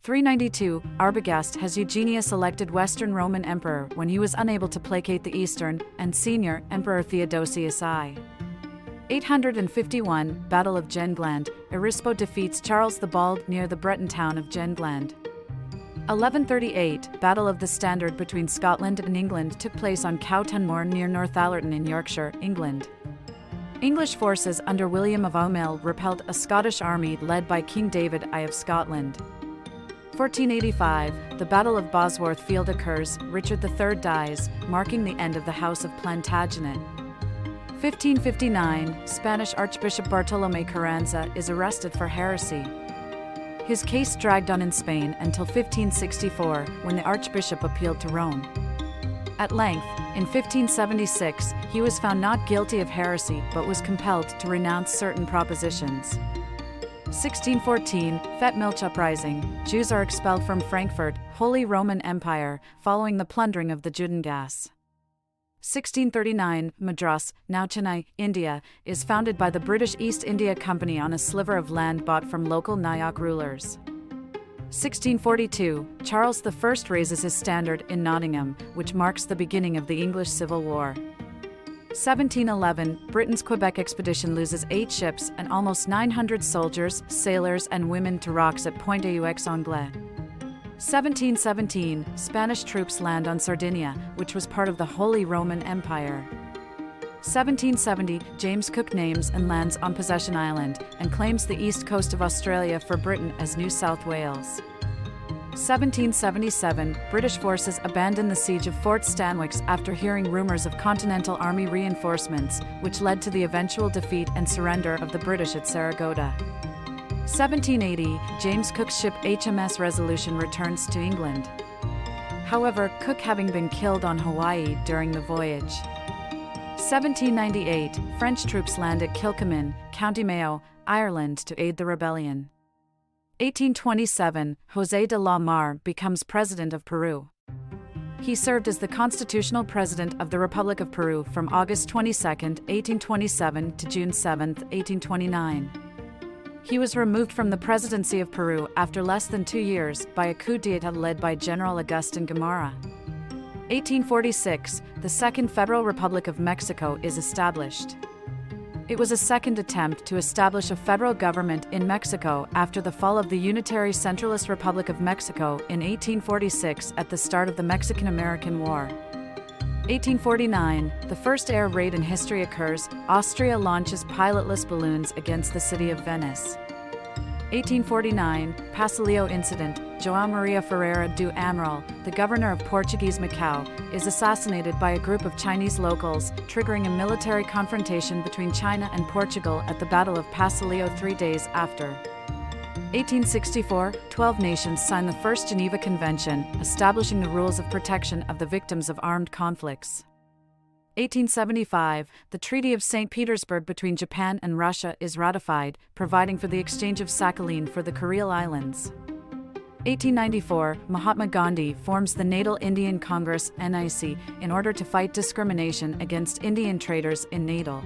392, Arbogast has Eugenius elected Western Roman Emperor when he was unable to placate the Eastern and senior Emperor Theodosius I. 851, Battle of Jengland, Erispoe defeats Charles the Bald near the Breton town of Jengland. 1138, Battle of the Standard between Scotland and England took place on Cowton Moor near Northallerton in Yorkshire, England. English forces under William of Aumale repelled a Scottish army led by King David I of Scotland. 1485, the Battle of Bosworth Field occurs, Richard III dies, marking the end of the House of Plantagenet. 1559, Spanish Archbishop Bartolomé Carranza is arrested for heresy. His case dragged on in Spain until 1564, when the Archbishop appealed to Rome. At length, in 1576, he was found not guilty of heresy but was compelled to renounce certain propositions. 1614, Fete Milch Uprising, Jews are expelled from Frankfurt, Holy Roman Empire, following the plundering of the Judengas. 1639, Madras, now Chennai, India, is founded by the British East India Company on a sliver of land bought from local Nayak rulers. 1642, Charles I raises his standard in Nottingham, which marks the beginning of the English Civil War. 1711, Britain's Quebec expedition loses 8 ships and almost 900 soldiers, sailors, and women to rocks at Pointe-aux Anglais. 1717, Spanish troops land on Sardinia, which was part of the Holy Roman Empire. 1770, James Cook names and lands on Possession Island, and claims the east coast of Australia for Britain as New South Wales. 1777, British forces abandon the siege of Fort Stanwix after hearing rumours of Continental Army reinforcements, which led to the eventual defeat and surrender of the British at Saratoga. 1780, James Cook's ship HMS Resolution returns to England. However, Cook having been killed on Hawaii during the voyage. 1798, French troops land at Kilcomin, County Mayo, Ireland to aid the rebellion. 1827, José de la Mar becomes president of Peru. He served as the constitutional president of the Republic of Peru from August 22, 1827 to June 7, 1829. He was removed from the presidency of Peru after less than 2 years by a coup d'état led by General Agustin Gamarra. 1846, the Second Federal Republic of Mexico is established. It was a second attempt to establish a federal government in Mexico after the fall of the Unitary Centralist Republic of Mexico in 1846 at the start of the Mexican-American War. 1849, the first air raid in history occurs, Austria launches pilotless balloons against the city of Venice. 1849, Pasileo Incident, João Maria Ferreira do Amaral, the governor of Portuguese Macau, is assassinated by a group of Chinese locals, triggering a military confrontation between China and Portugal at the Battle of Pasileo 3 days after. 1864, 12 nations sign the First Geneva Convention, establishing the rules of protection of the victims of armed conflicts. 1875, the Treaty of St. Petersburg between Japan and Russia is ratified, providing for the exchange of Sakhalin for the Kuril Islands. 1894, Mahatma Gandhi forms the Natal Indian Congress (NIC) in order to fight discrimination against Indian traders in Natal.